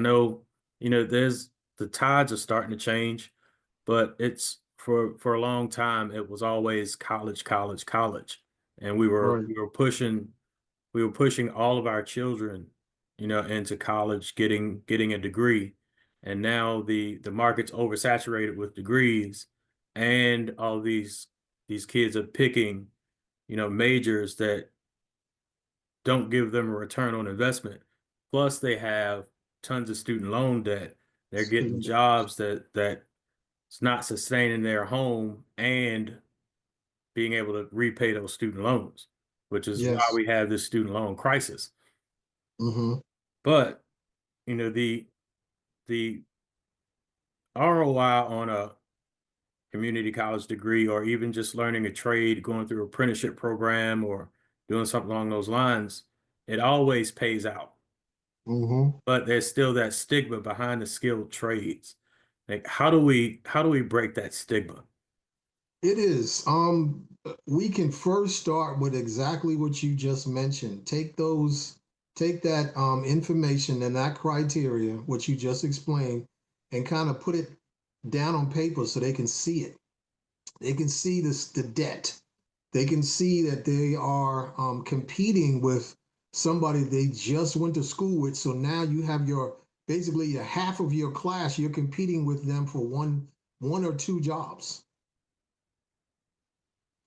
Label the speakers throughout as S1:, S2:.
S1: I know, there's the tides are starting to change, but it's for a long time it was always college, college, college. And
S2: Right.
S1: we were pushing all of our children, into college, getting a degree. And now the market's oversaturated with degrees, and all these kids are picking, majors that don't give them a return on investment. Plus, they have tons of student loan debt. They're getting
S2: Student.
S1: jobs that it's not sustaining their home and being able to repay those student loans, which is why
S2: Yes.
S1: we have this student loan crisis.
S2: Mm-hmm.
S1: But, the ROI on a community college degree, or even just learning a trade, going through an apprenticeship program or doing something along those lines, it always pays out.
S2: Mm-hmm.
S1: But there's still that stigma behind the skilled trades. Like, how do we break that stigma?
S2: It is. We can first start with exactly what you just mentioned. Take that information and that criteria, what you just explained, and kind of put it down on paper so they can see it. They can see this the debt. They can see that they are competing with somebody they just went to school with. So now you have your basically your half of your class. You're competing with them for one or two jobs.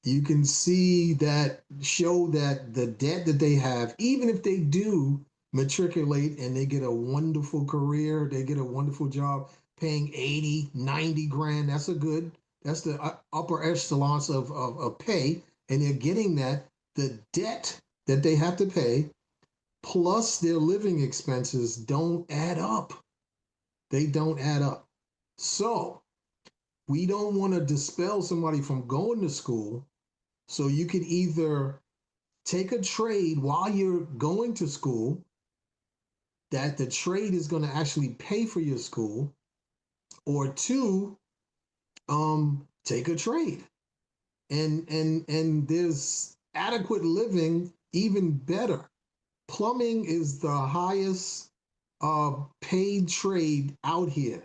S2: You can see that show that the debt that they have, even if they do matriculate and they get a wonderful career, they get a wonderful job paying 80, 90 grand. That's the upper echelons of pay. And they're getting that. The debt that they have to pay plus their living expenses don't add up. They don't add up. So we don't want to dispel somebody from going to school, so you could either take a trade while you're going to school, that the trade is going to actually pay for your school, or two, take a trade. And there's adequate living even better. Plumbing is the highest paid trade out here.